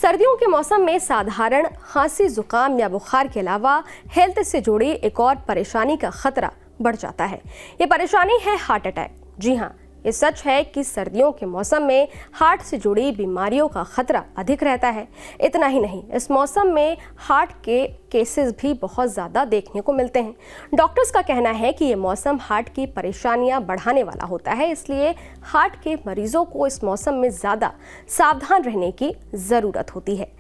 सर्दियों के मौसम में साधारण खांसी, जुकाम या बुखार के अलावा हेल्थ से जुड़ी एक और परेशानी का खतरा बढ़ जाता है। ये परेशानी है हार्ट अटैक। जी हाँ, ये सच है कि सर्दियों के मौसम में हार्ट से जुड़ी बीमारियों का खतरा अधिक रहता है। इतना ही नहीं, इस मौसम में हार्ट के केसेस भी बहुत ज़्यादा देखने को मिलते हैं। डॉक्टर्स का कहना है कि ये मौसम हार्ट की परेशानियां बढ़ाने वाला होता है, इसलिए हार्ट के मरीजों को इस मौसम में ज़्यादा सावधान रहने की ज़रूरत होती है।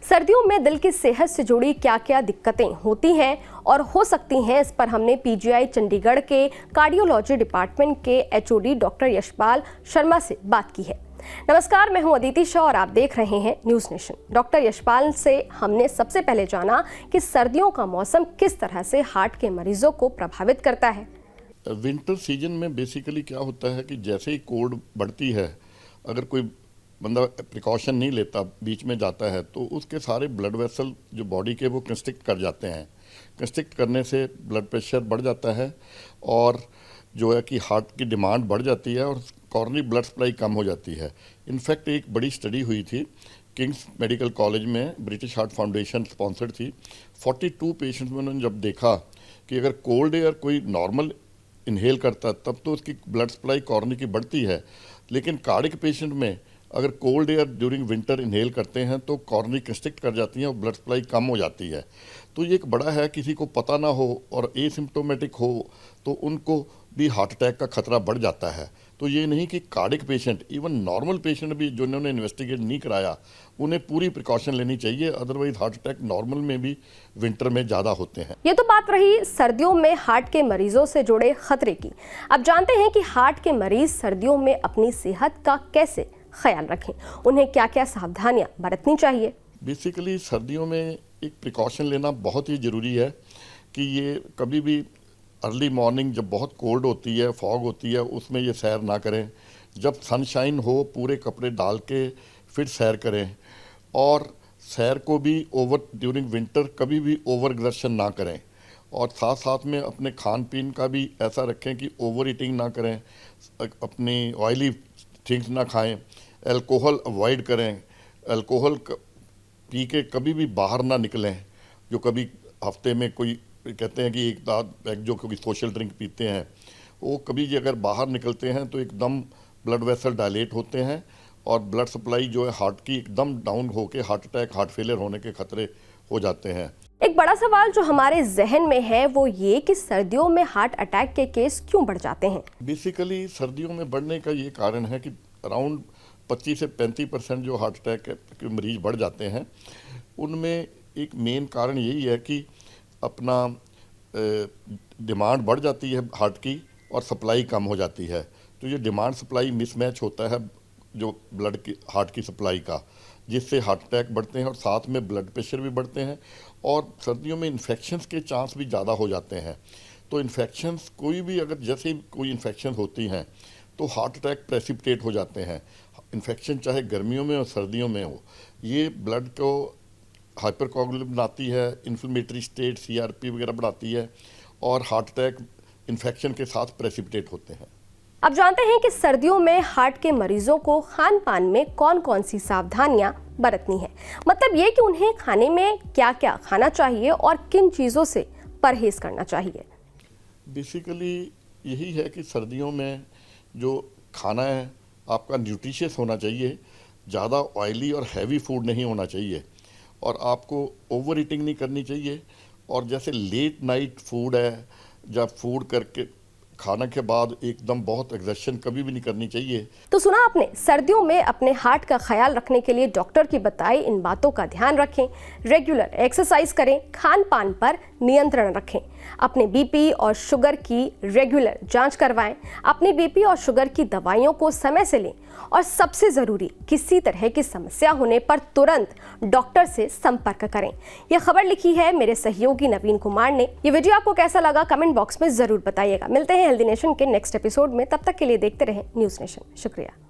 सर्दियों में दिल की सेहत से जुड़ी क्या क्या दिक्कतें होती हैं और हो सकती हैं, इस पर हमने पीजीआई चंडीगढ़ के कार्डियोलॉजी डिपार्टमेंट के एचओडी डॉक्टर यशपाल शर्मा से बात की है। नमस्कार, मैं हूं अदिति शाह और आप देख रहे हैं न्यूज़ नेशन। डॉक्टर यशपाल से हमने सबसे पहले जाना कि सर्दियों का मौसम किस तरह से हार्ट के मरीजों को प्रभावित करता है। विंटर सीजन में बेसिकली क्या होता है कि जैसे ही कोल्ड बढ़ती है, अगर कोई बंदा प्रिकॉशन नहीं लेता, बीच में जाता है, तो उसके सारे ब्लड वेसल जो बॉडी के वो कंस्ट्रिक्ट कर जाते हैं। कंस्ट्रिक्ट करने से ब्लड प्रेशर बढ़ जाता है और जो है कि हार्ट की डिमांड बढ़ जाती है और कॉर्नरी ब्लड सप्लाई कम हो जाती है। इनफैक्ट एक बड़ी स्टडी हुई थी किंग्स मेडिकल कॉलेज में, ब्रिटिश हार्ट फाउंडेशन स्पॉन्सर्ड थी। 42 पेशेंट्स में उन्होंने जब देखा कि अगर कोल्ड एयर कोई नॉर्मल इनहेल करता तब तो उसकी ब्लड सप्लाई कॉर्नरी की बढ़ती है, लेकिन कार्डिक पेशेंट में अगर cold air during winter inhale करते हैं तो कॉर्नरी कंस्ट्रिक्ट कर जाती हैं और ब्लड सप्लाई कम हो जाती है। तो ये एक बड़ा है, किसी को पता ना हो और एसिम्प्टोमेटिक हो तो उनको भी हार्ट अटैक का खतरा बढ़ जाता है। तो ये नहीं कि cardiac patient, even normal patient भी जो इन्होंने इन्वेस्टिगेट नहीं कराया, उन्हें पूरी प्रिकॉशन लेनी चाहिए, अदरवाइज हार्ट अटैक नॉर्मल में भी विंटर में ज़्यादा होते हैं। ये तो बात रही सर्दियों में हार्ट के मरीजों से जुड़े खतरे की। अब जानते हैं कि हार्ट के मरीज सर्दियों में अपनी सेहत का कैसे ख्याल रखें, उन्हें क्या क्या सावधानियां बरतनी चाहिए। बेसिकली सर्दियों में एक प्रिकॉशन लेना बहुत ही ज़रूरी है कि ये कभी भी अर्ली मॉर्निंग जब बहुत कोल्ड होती है, फॉग होती है, उसमें ये सैर ना करें। जब सनशाइन हो पूरे कपड़े डाल के फिर सैर करें और सैर को भी ड्यूरिंग विंटर कभी भी ओवर एग्जर्शन ना करें और साथ साथ में अपने खान पीन का भी ऐसा रखें कि ओवर ईटिंग ना करें, अपनी ऑयली थिंग्स ना खाएं, अल्कोहल अवॉइड करें, अल्कोहल पी के कभी भी बाहर ना निकलें। जो कभी हफ्ते में कोई कहते हैं कि एक आध जो कोई सोशल ड्रिंक पीते हैं, वो कभी भी अगर बाहर निकलते हैं तो एकदम ब्लड वेसल डायलेट होते हैं और ब्लड सप्लाई जो है हार्ट की एकदम डाउन होकर हार्ट अटैक, हार्ट फेलियर होने के खतरे हो जाते हैं। एक बड़ा सवाल जो हमारे जहन में है वो ये कि सर्दियों में हार्ट अटैक के केस क्यों बढ़ जाते हैं। बेसिकली सर्दियों में बढ़ने का ये कारण है कि अराउंड 25 से 35% जो हार्ट अटैक के मरीज बढ़ जाते हैं, उनमें एक मेन कारण यही है कि अपना डिमांड बढ़ जाती है हार्ट की और सप्लाई कम हो जाती है। तो ये डिमांड सप्लाई मिसमैच होता है जो ब्लड की हार्ट की सप्लाई का, जिससे हार्ट अटैक बढ़ते हैं और साथ में ब्लड प्रेशर भी बढ़ते हैं और सर्दियों में इन्फेक्शंस के चांस भी ज़्यादा हो जाते हैं। तो इन्फेक्शंस कोई भी अगर जैसे कोई इन्फेक्शन होती हैं तो हार्ट अटैक प्रेसिपिटेट हो जाते हैं। इन्फेक्शन चाहे गर्मियों में और सर्दियों में हो, ये ब्लड को हाइपरकोगुलेंट बनाती है, इन्फ्लेमेटरी स्टेट CRP वगैरह बढ़ाती है और हार्ट अटैक इन्फेक्शन के साथ प्रेसिपिटेट होते हैं। अब जानते हैं कि सर्दियों में हार्ट के मरीजों को खान पान में कौन कौन सी सावधानियां बरतनी है। मतलब ये कि उन्हें खाने में क्या क्या खाना चाहिए और किन चीज़ों से परहेज करना चाहिए। बेसिकली यही है कि सर्दियों में जो खाना है आपका न्यूट्रिशियस होना चाहिए, ज़्यादा ऑयली और हैवी फूड नहीं होना चाहिए और आपको ओवर ईटिंग नहीं करनी चाहिए। और जैसे लेट नाइट फूड है, जब फूड करके खाना के बाद एकदम बहुत एग्जर्शन कभी भी नहीं करनी चाहिए। तो सुना आपने, सर्दियों में अपने हार्ट का ख्याल रखने के लिए डॉक्टर की बताई इन बातों का ध्यान रखें, रेगुलर एक्सरसाइज करें, खान पान पर नियंत्रण रखें, अपने बीपी और शुगर की रेगुलर जांच करवाएं, अपनी बीपी और शुगर की दवाइयों को समय से लें और सबसे ज़रूरी, किसी तरह की समस्या होने पर तुरंत डॉक्टर से संपर्क करें। यह खबर लिखी है मेरे सहयोगी नवीन कुमार ने। ये वीडियो आपको कैसा लगा कमेंट बॉक्स में ज़रूर बताइएगा। मिलते हैं हेल्दी नेशन के नेक्स्ट एपिसोड में, तब तक के लिए देखते रहें न्यूज़ नेशन। शुक्रिया।